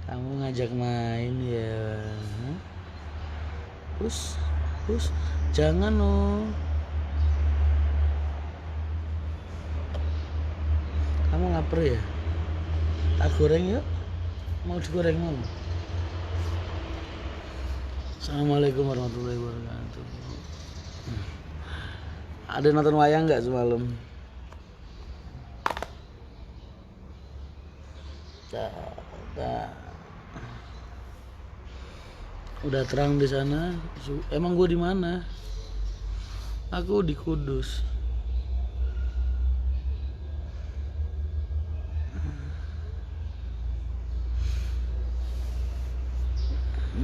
Kamu ngajak main ya? Pus, jangan oh. Kamu lapar ya? Tak goreng yuk. Mau digoreng mau? Assalamualaikum warahmatullahi wabarakatuh. Ada nonton wayang nggak semalam? Udah terang di sana. Emang gue di mana? Aku di Kudus.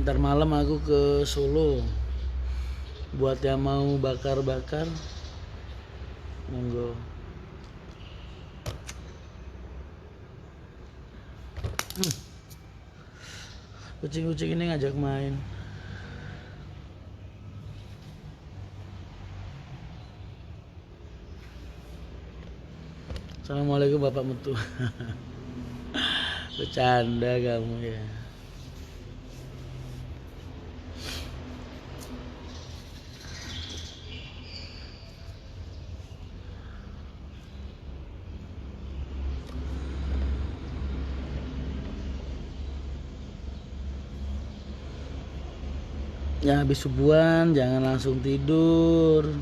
Ntar malam aku ke Solo. Buat yang mau bakar-bakar, monggo. Kucing-kucing ini ngajak main. Assalamualaikum Bapak Mutu. Bercanda kamu ya. Ya habis subuhan jangan langsung tidur.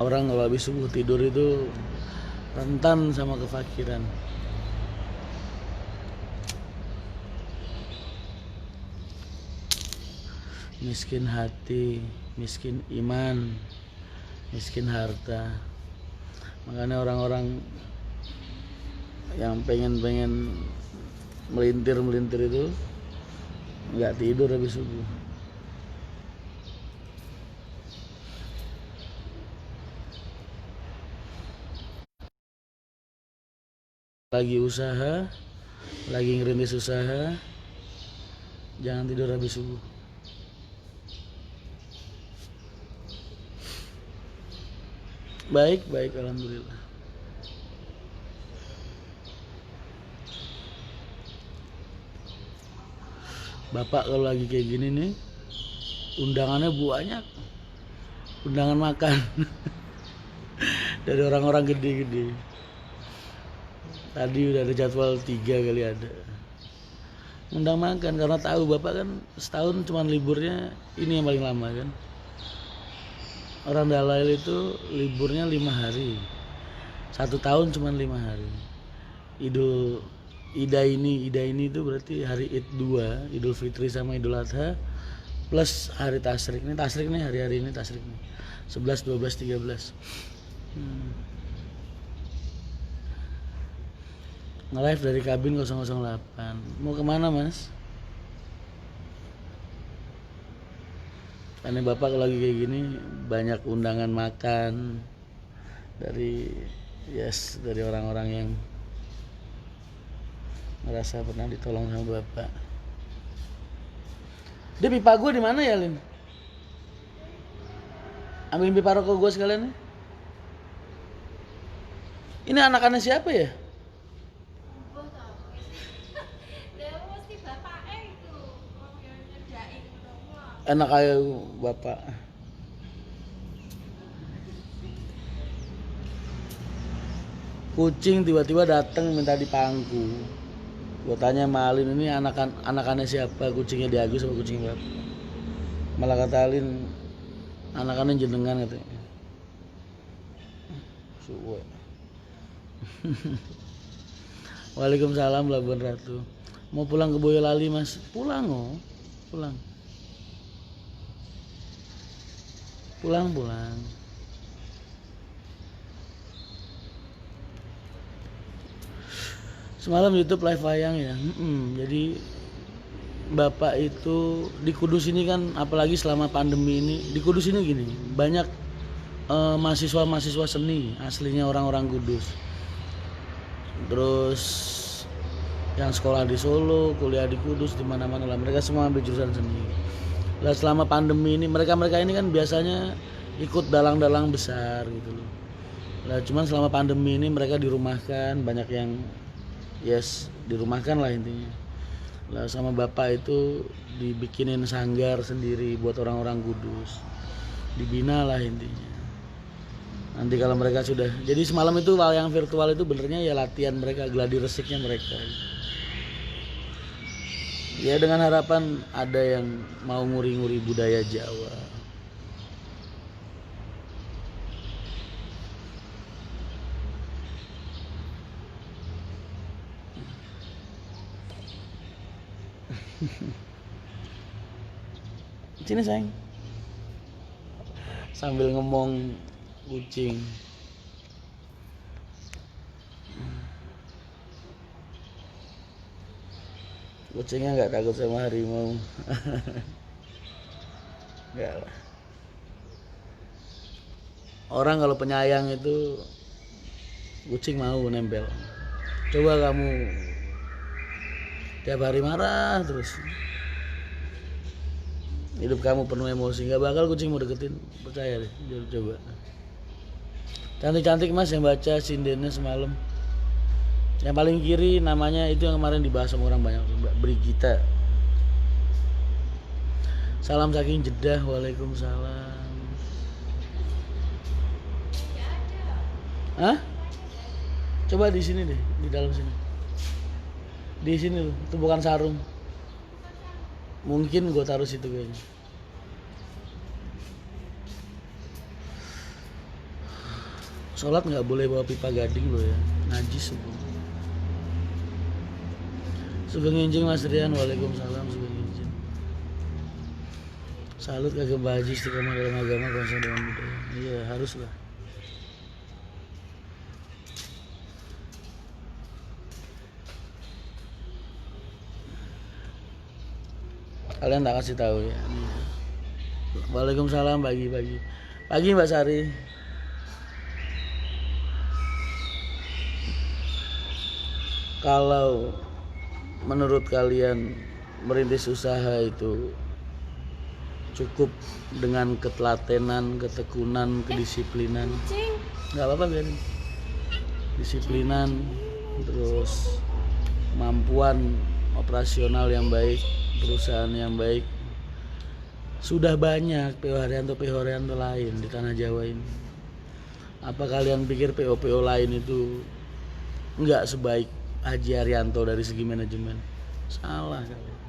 Orang kalau habis subuh tidur itu rentan sama kefakiran. Miskin hati, miskin iman, miskin harta. Makanya orang-orang yang pengen melintir itu nggak tidur habis subuh. Lagi usaha, lagi ngerintis usaha, jangan tidur habis subuh. Baik, alhamdulillah. Bapak kalau lagi kayak gini nih, undangannya banyak. Undangan makan dari orang-orang gede-gede. Tadi udah ada jadwal 3 kali ada. Undang makan karena tahu Bapak kan setahun cuma liburnya ini yang paling lama kan. Orang Dalail itu liburnya 5 hari. 1 tahun cuma 5 hari. Ida ini itu berarti hari Id 2, Idul Fitri sama Idul Adha plus hari tasrik. Ini tasrik nih, hari-hari ini tasrik nih. 11, 12, 13. Nge-live dari kabin 008. Mau kemana mas? Karena bapak kalau lagi kayak gini banyak undangan makan dari orang-orang yang ngerasa pernah ditolong sama bapak. Dia pipa gue di mana ya Lin? Ambilin pipa rokok gue sekalian nih. Ini anak-anak siapa ya? Enak aja bapak. Kucing tiba-tiba datang minta dipangku. Gue tanya sama Alin, ini anak-anaknya siapa? Kucingnya Diagus sama kucing bapak? Malah kata Alin, anak-anaknya jenengan katanya. Suwe. Waalaikumsalam Labuan Ratu. Mau pulang ke Boyolali mas? Pulang oh, pulang. Semalam YouTube live wayang ya. Jadi Bapak itu di Kudus ini kan, apalagi selama pandemi ini di Kudus ini gini, banyak mahasiswa seni aslinya orang-orang Kudus. Terus yang sekolah di Solo, kuliah di Kudus, di mana-mana lah, mereka semua ambil jurusan seni. Lah selama pandemi ini mereka ini kan biasanya ikut dalang-dalang besar gitu loh. Lah cuman selama pandemi ini mereka dirumahkan, banyak yang dirumahkan lah intinya. Lah sama Bapak itu dibikinin sanggar sendiri buat orang-orang Kudus, dibina lah intinya. Nanti kalau mereka sudah, jadi semalam itu wayang virtual itu benernya ya latihan mereka, gladi resiknya mereka. Ya dengan harapan ada yang mau nguri-nguri budaya Jawa. Sini sayang, sambil ngomong kucing. Kucingnya nggak takut sama harimau. Nggak lah. Orang kalau penyayang itu kucing mau nempel. Coba kamu tiap hari marah terus, hidup kamu penuh emosi, nggak bakal kucing mau deketin, percaya deh. Coba. Cantik-cantik mas yang baca sindennya semalam. Yang paling kiri namanya itu yang kemarin dibahas sama orang banyak, Mbak Brigita. Salam saking Jeddah. Waalaikumsalam. Hah? Coba di sini deh, di dalam sini. Di sini loh, itu bukan sarung. Mungkin gue taruh situ kayaknya. Sholat nggak boleh bawa pipa gading loh ya, najis semua. Sugeng Injing Mas Rian. Waalaikumsalam. Sugeng Injing. Salut kagak baji istiqomah dalam agama, konsen dengan budaya. Iya harus lah. Kalian tak kasih tahu ya. Waalaikumsalam. Pagi Mbak Sari. Kalau menurut kalian merintis usaha itu cukup dengan ketelatenan, ketekunan, kedisiplinan? Nggak apa-apa biarin. Disiplinan, terus kemampuan operasional yang baik, perusahaan yang baik. Sudah banyak PO Haryanto lain di tanah Jawa ini. Apa kalian pikir PO lain itu nggak sebaik Haji Haryanto dari segi manajemen? Salah kalian.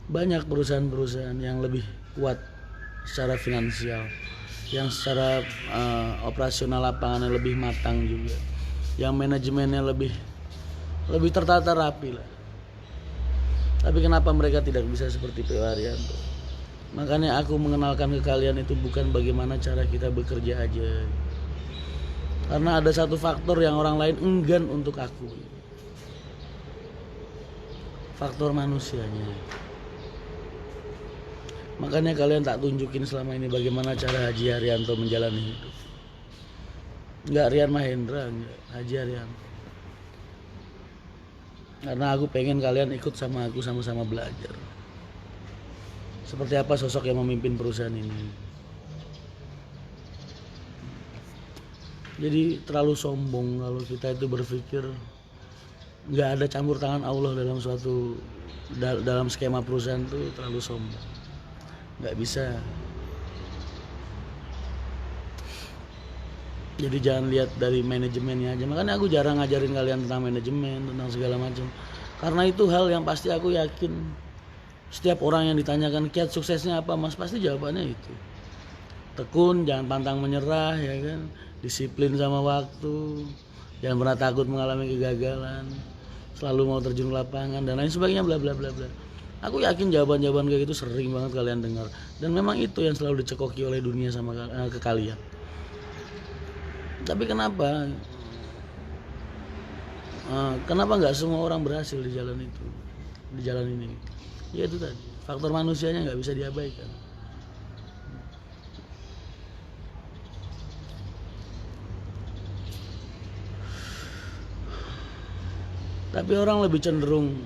Banyak perusahaan-perusahaan yang lebih kuat secara finansial, yang secara operasional lapangannya lebih matang juga, yang manajemennya lebih tertata rapi lah. Tapi kenapa mereka tidak bisa seperti PO Haryanto? Makanya aku mengenalkan ke kalian itu bukan bagaimana cara kita bekerja aja, karena ada satu faktor yang orang lain enggan untuk aku, faktor manusianya. Makanya kalian tak tunjukin selama ini bagaimana cara Haji Haryanto menjalani hidup. Enggak Rian Mahendra, enggak, Haji Haryanto. Karena aku pengen kalian ikut sama aku, sama-sama belajar seperti apa sosok yang memimpin perusahaan ini. Jadi terlalu sombong kalau kita itu berpikir nggak ada campur tangan Allah dalam skema perusahaan, itu terlalu sombong. Nggak bisa. Jadi jangan lihat dari manajemennya aja. Makanya aku jarang ngajarin kalian tentang manajemen, tentang segala macam. Karena itu hal yang pasti aku yakin setiap orang yang ditanyakan kiat suksesnya apa mas, pasti jawabannya itu. Tekun, jangan pantang menyerah, ya kan. Disiplin sama waktu, jangan pernah takut mengalami kegagalan, selalu mau terjun ke lapangan dan lain sebagainya, bla bla bla bla. Aku yakin jawaban-jawaban kayak gitu sering banget kalian dengar, dan memang itu yang selalu dicekoki oleh dunia sama ke kalian. Tapi kenapa Kenapa nggak semua orang berhasil di jalan itu, di jalan ini? Ya itu tadi, faktor manusianya nggak bisa diabaikan. Tapi orang lebih cenderung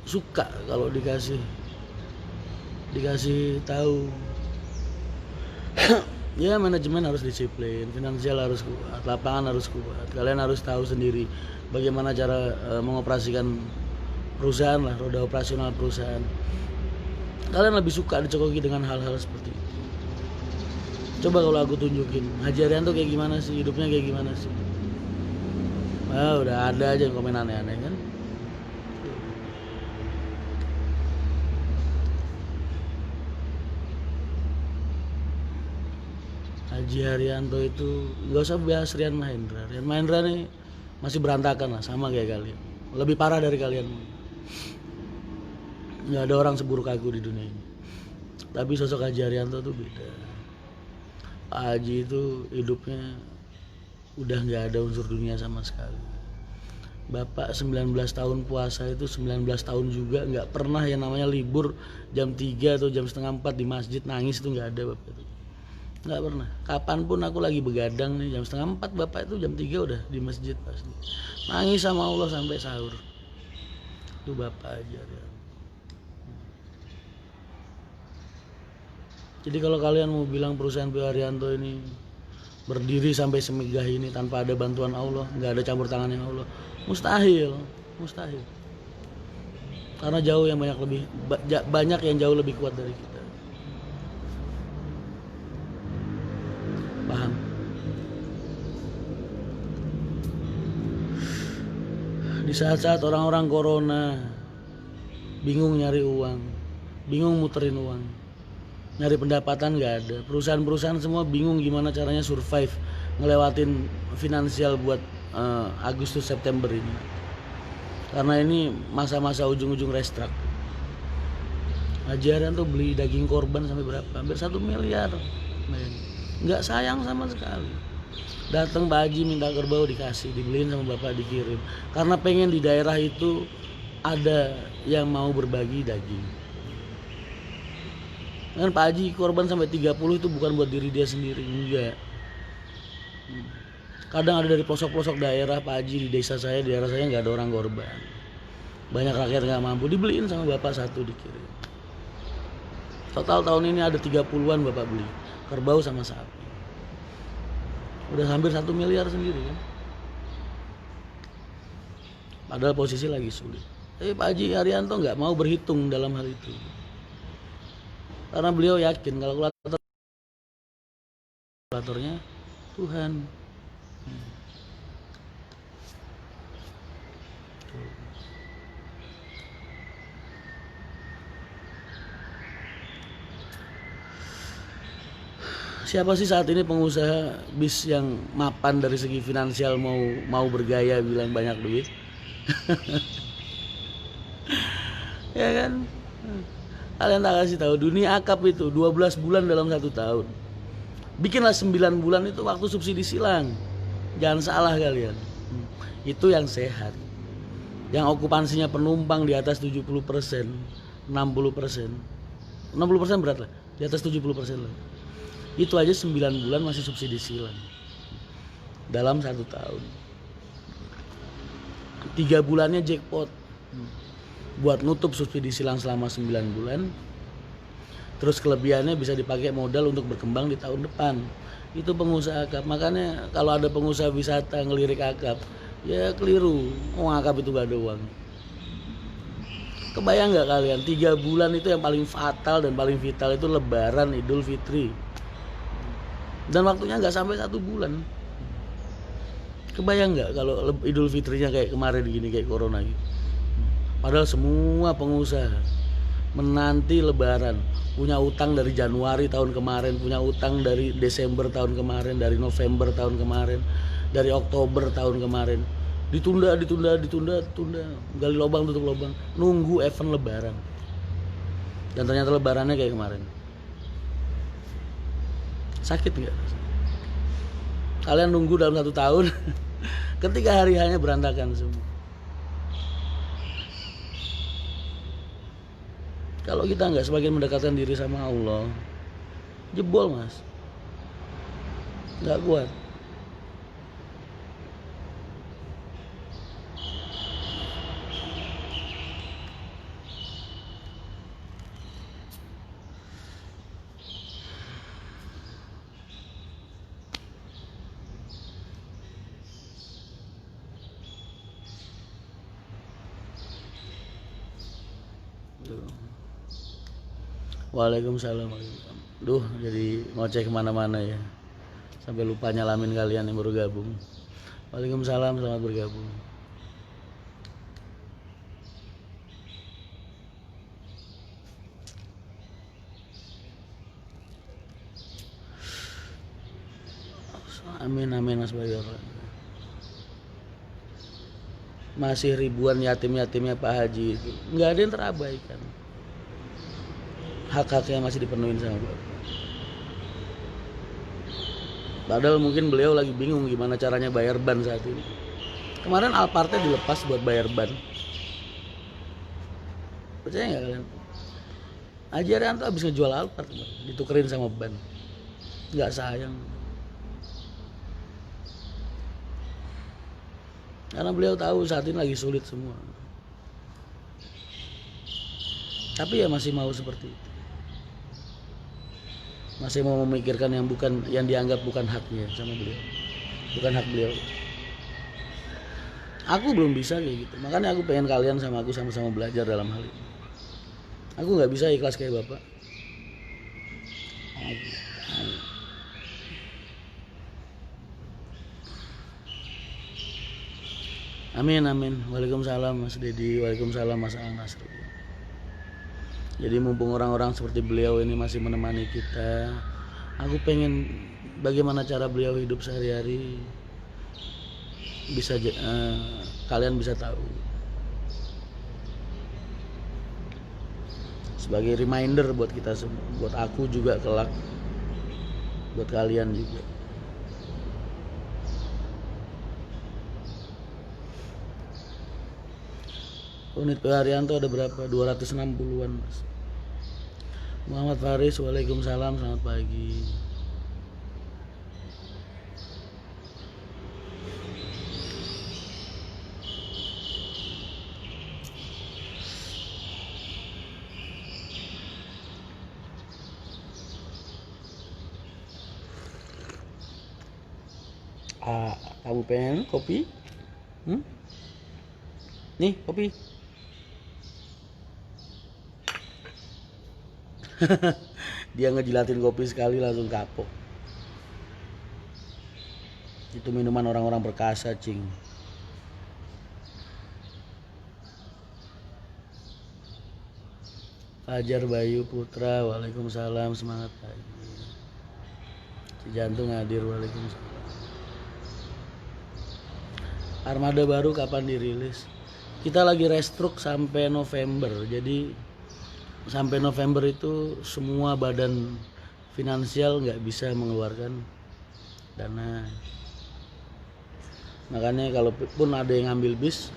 suka kalau dikasih tahu. Ya manajemen harus disiplin, finansial harus kuat, lapangan harus kuat. Kalian harus tahu sendiri bagaimana cara mengoperasikan perusahaan lah, roda operasional perusahaan. Kalian lebih suka dicokoki dengan hal-hal seperti itu. Coba kalau aku tunjukin Haji Arianto kayak gimana sih, hidupnya kayak gimana sih. Udah ada aja yang komen aneh-aneh kan. Haji Arianto itu nggak usah bahas Rian Mahendra. Rian Mahendra nih masih berantakan lah, sama kayak kalian. Lebih parah dari kalian. Nggak ada orang seburuk aku di dunia ini. Tapi sosok Haji Arianto tuh beda. Pak Haji itu hidupnya udah nggak ada unsur dunia sama sekali. Bapak 19 tahun puasa itu 19 tahun juga nggak pernah yang namanya libur jam 3 atau jam setengah 4 di masjid nangis, itu nggak ada Bapak itu. Nggak pernah. Kapanpun aku lagi begadang nih jam setengah 4, Bapak itu jam 3 udah di masjid pasti. Nangis sama Allah sampai sahur. Itu Bapak aja ya. Jadi kalau kalian mau bilang perusahaan P. Haryanto ini berdiri sampai semegah ini tanpa ada bantuan Allah, nggak ada campur tangannya Allah, mustahil. Karena jauh yang banyak yang jauh lebih kuat dari kita. Paham? Di saat-saat orang-orang corona bingung nyari uang, bingung muterin uang, nyari pendapatan nggak ada, perusahaan-perusahaan semua bingung gimana caranya survive ngelewatin finansial buat Agustus September ini, karena ini masa-masa ujung-ujung restart. Haji Arianto beli daging korban sampai berapa? Hampir 1 miliar. Nggak sayang sama sekali. Datang Pak Haji minta kerbau dikasih, dibeliin sama bapak, dikirim. Karena pengen di daerah itu ada yang mau berbagi daging. Kan Pak Haji korban sampai 30 itu bukan buat diri dia sendiri, enggak. Kadang ada dari pelosok-pelosok daerah, Pak Haji di desa saya, di daerah saya nggak ada orang korban. Banyak rakyat nggak mampu, dibeliin sama bapak satu, dikirim. Total tahun ini ada 30-an bapak beli kerbau sama sapi. Udah hampir 1 miliar sendiri kan. Padahal posisi lagi sulit. Tapi Pak Haji Arianto nggak mau berhitung dalam hal itu. Karena beliau yakin kalau kalkulatornya Tuhan. Siapa sih saat ini pengusaha bis yang mapan dari segi finansial, mau bergaya bilang banyak duit? Ya kan? Kalian tak kasih tahu, dunia akap itu 12 bulan dalam 1 tahun. Bikinlah 9 bulan itu waktu subsidi silang. Jangan salah kalian. Itu yang sehat. Yang okupansinya penumpang di atas 70%, 60%. 60% berat lah, di atas 70% lah. Itu aja 9 bulan masih subsidi silang. Dalam 1 tahun. 3 bulannya jackpot. Buat nutup subsidi silang selama 9 bulan. Terus kelebihannya bisa dipakai modal untuk berkembang di tahun depan. Itu pengusaha akap. Makanya kalau ada pengusaha wisata ngelirik akap, ya keliru. Akap itu gak ada uang. Kebayang gak kalian, 3 bulan itu yang paling fatal dan paling vital itu Lebaran, Idul Fitri. Dan waktunya gak sampai 1 bulan. Kebayang gak kalau Idul Fitrinya kayak kemarin gini, kayak corona gitu. Padahal semua pengusaha menanti Lebaran, punya utang dari Januari tahun kemarin, punya utang dari Desember tahun kemarin, dari November tahun kemarin, dari Oktober tahun kemarin. Ditunda, gali lubang tutup lubang, nunggu event Lebaran. Dan ternyata Lebarannya kayak kemarin. Sakit nggak? Kalian nunggu dalam 1 tahun, ketika hari hanya berantakan semua. Kalau kita nggak semakin mendekatkan diri sama Allah, jebol mas, nggak kuat. Waalaikumsalam. Duh, jadi ngoceh kemana-mana ya, sampai lupa nyalamin kalian yang baru gabung. Waalaikumsalam, selamat bergabung. Amin amin Mas Bayor. Masih ribuan yatim-yatimnya Pak Haji itu nggak ada yang terabaikan. Hak-haknya masih dipenuhin sama Bapak. Padahal mungkin beliau lagi bingung gimana caranya bayar ban saat ini. Kemarin Alphardnya dilepas buat bayar ban. Percaya nggak kalian? Haji Arianto habis ngejual Alphard, ditukerin sama ban. Nggak sayang. Karena beliau tahu saat ini lagi sulit semua. Tapi ya masih mau seperti itu. Masih mau memikirkan yang dianggap bukan haknya sama beliau. Bukan hak beliau. Aku belum bisa kayak gitu. Makanya aku pengen kalian sama aku sama-sama belajar dalam hal ini. Aku nggak bisa ikhlas kayak Bapak. Amin amin. Waalaikumsalam Mas Dedi. Waalaikumsalam Mas Al-Nasri. Jadi mumpung orang-orang seperti beliau ini masih menemani kita, aku pengen bagaimana cara beliau hidup sehari-hari, bisa kalian bisa tahu. Sebagai reminder buat kita semua, buat aku juga kelak, buat kalian juga. Unit Pak Haryanto ada berapa? 260-an Mas. Muhammad Faris, waalaikumsalam, selamat pagi. Kamu pengen kopi? Nih kopi. Dia ngejilatin kopi sekali langsung kapok. Itu minuman orang-orang perkasa, cing. Fajar Bayu Putra, waalaikumsalam, semangat pagi. Si Jantung hadir, waalaikumsalam. Armada baru kapan dirilis? Kita lagi restruk sampai November. Jadi sampai November itu semua badan finansial nggak bisa mengeluarkan dana. Makanya kalaupun ada yang ngambil bis,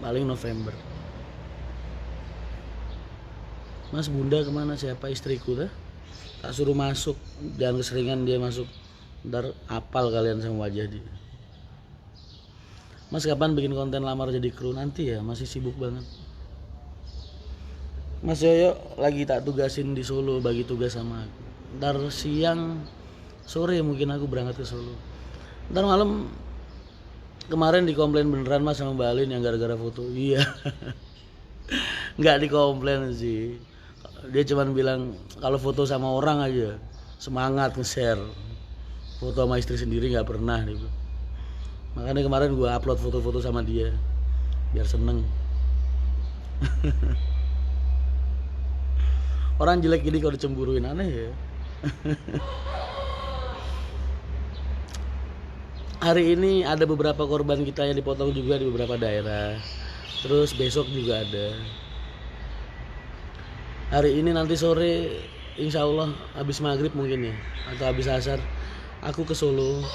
paling November. Mas Bunda kemana? Siapa? Istriku dah. Tak suruh masuk, jangan keseringan dia masuk. Ntar apal kalian sama wajah dia. Mas kapan bikin konten lamar jadi kru? Nanti ya, masih sibuk banget. Mas Yoyo lagi tak tugasin di Solo, bagi tugas sama aku. Ntar siang sore mungkin aku berangkat ke Solo. Ntar malam, kemarin dikomplain beneran Mas sama Mbak Alin yang gara-gara foto. Iya. Nggak dikomplain sih. Dia cuman bilang kalau foto sama orang aja semangat nge-share. Foto sama istri sendiri nggak pernah gitu. Makanya kemarin gue upload foto-foto sama dia biar seneng. Orang jelek gini kalau dicemburuin, aneh ya. Hari ini ada beberapa korban kita yang dipotong juga di beberapa daerah. Terus besok juga ada. Hari ini nanti sore insya Allah habis maghrib mungkin ya, atau habis asar aku ke Solo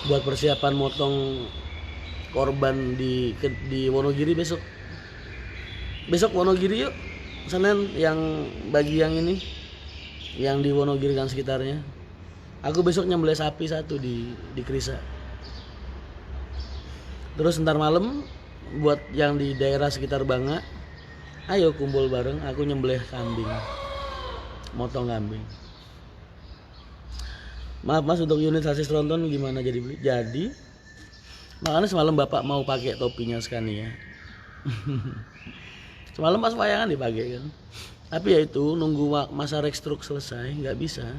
buat persiapan motong korban di Wonogiri besok. Besok Wonogiri yuk. Senin yang bagi yang ini, yang di Wonogiri dan sekitarnya, aku besok nyembelih sapi satu di Krisa. Terus ntar malam buat yang di daerah sekitar Banga, ayo kumpul bareng, aku nyembelih kambing, motong kambing. Maaf mas, untuk unit sasis tronton gimana jadi beli? Jadi, makanya semalam bapak mau pakai topinya Scania. Semalam pas wayangan dipakai kan. Tapi ya itu nunggu masa restruk selesai, nggak bisa.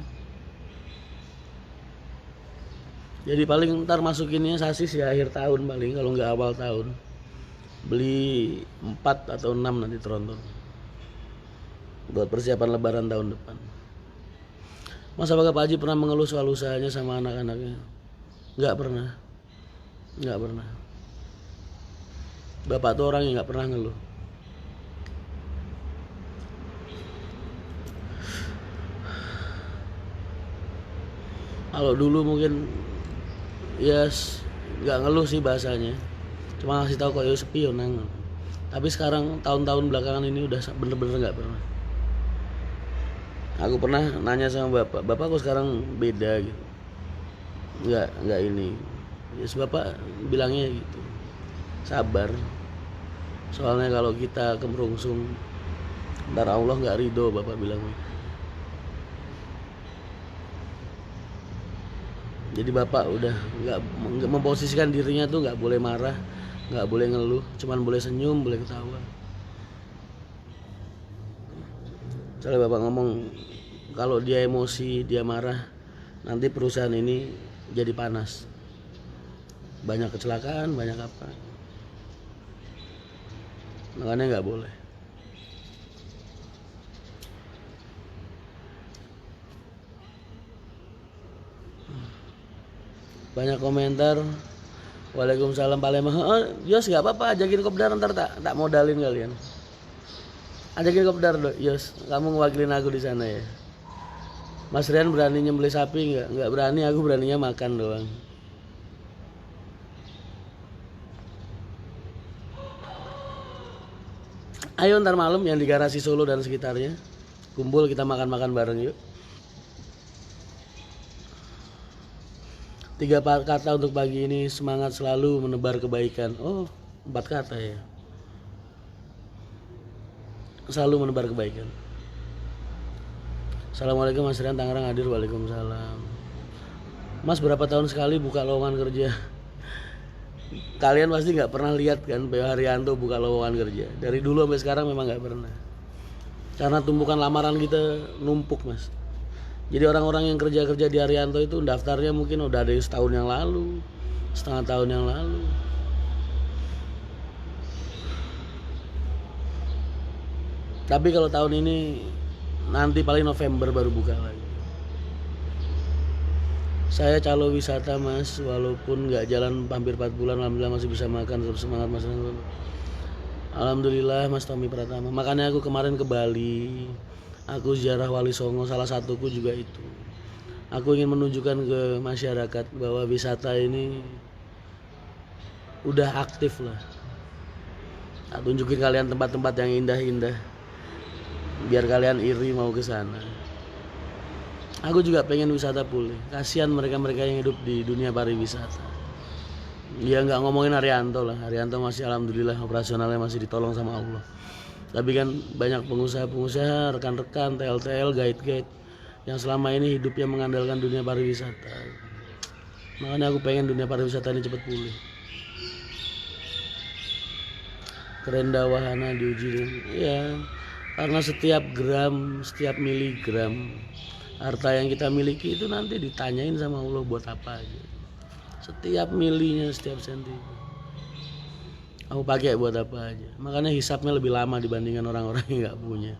Jadi paling ntar masukinnya sasis ya akhir tahun paling, kalau nggak awal tahun. Beli 4 atau 6 nanti tronton. Buat persiapan lebaran tahun depan. Mas apakah Pak Haji pernah mengeluh soal usahanya sama anak-anaknya? Nggak pernah. Nggak pernah. Bapak tuh orang yang nggak pernah ngeluh. Kalau dulu mungkin ya nggak ngeluh sih bahasanya, cuma ngasih tahu kok ya sepi yo nang. Tapi sekarang tahun-tahun belakangan ini udah bener-bener nggak pernah. Aku pernah nanya sama bapak kok sekarang beda gitu. Nggak ini. Ya bapak bilangnya gitu. Sabar. Soalnya kalau kita kemerungsung, ntar Allah nggak ridho, bapak bilangnya. Jadi bapak udah nggak memposisikan dirinya tuh nggak boleh marah, nggak boleh ngeluh, cuman boleh senyum, boleh ketawa. Soalnya bapak ngomong kalau dia emosi, dia marah, nanti perusahaan ini jadi panas, banyak kecelakaan, banyak apa. Makanya nggak boleh. Banyak komentar. Waalaikumsalam Pak Lemah. Yos nggak apa-apa, ajakin kopdar ntar tak modalin kalian. Ajakin kopdar dong, Yos. Kamu ngewakilin aku di sana ya. Mas Rian berani nyembelih sapi nggak? Nggak berani, aku beraninya makan doang. Ayo ntar malam yang di garasi Solo dan sekitarnya, kumpul kita makan-makan bareng yuk. 3 kata untuk pagi ini: semangat selalu menebar kebaikan. Oh, 4 kata ya. Selalu menebar kebaikan. Assalamualaikum Mas Rian, Tangerang hadir. Waalaikumsalam. Mas berapa tahun sekali buka lowongan kerja? Kalian pasti nggak pernah lihat kan Pak Haryanto buka lowongan kerja. Dari dulu sampai sekarang memang nggak pernah. Karena tumpukan lamaran kita numpuk mas. Jadi orang-orang yang kerja-kerja di Haryanto itu daftarnya mungkin udah ada setahun yang lalu, setengah tahun yang lalu. Tapi kalau tahun ini nanti paling November baru buka lagi. Saya calo wisata mas, walaupun nggak jalan hampir 4 bulan, alhamdulillah masih bisa makan, terus semangat mas. Alhamdulillah mas Tommy Pratama. Makanya aku kemarin ke Bali, aku ziarah Wali Songo, salah satuku juga itu. Aku ingin menunjukkan ke masyarakat bahwa wisata ini udah aktif lah. Nah, tunjukin kalian tempat-tempat yang indah-indah, biar kalian iri mau ke sana. Aku juga pengen wisata pulih. Kasihan mereka-mereka yang hidup di dunia pariwisata. Ya nggak ngomongin Haryanto lah. Haryanto masih alhamdulillah operasionalnya masih ditolong sama Allah. Tapi kan banyak pengusaha-pengusaha, rekan-rekan, TL-TL, guide-guide yang selama ini hidupnya mengandalkan dunia pariwisata. Makanya aku pengen dunia pariwisata ini cepat pulih. Kerenda wahana diuji dengan, ya karena setiap gram, setiap miligram harta yang kita miliki itu nanti ditanyain sama Allah buat apa aja. Setiap milinya, setiap senti. Kamu pakai buat apa aja. Makanya hisapnya lebih lama dibandingkan orang-orang yang nggak punya.